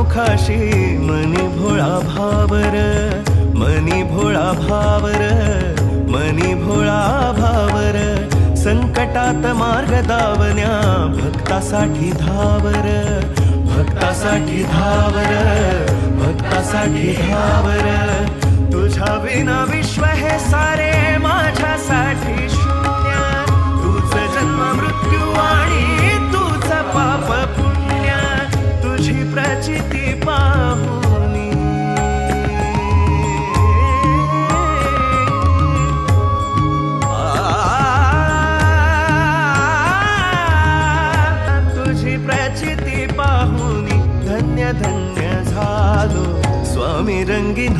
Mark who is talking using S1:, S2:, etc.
S1: सन्मुखाशी मनी भोळा भावर, मनी भोळा भावर, मनी भोळा भावर. संकटात मार्ग दावण्या भक्तासाठी धावर, भक्तासाठी धावर, भक्तासाठी धावर. तुझ्या विना विश्व हे सारे माझ्यासाठी शून्य. तुझ जन्म मृत्यू आणि तुझ पाप पुण्य, तुझी प्रचिती पाहुनी तुझी प्रचिती पाहुनी धन्य धन्य झालो. स्वामी रंगीन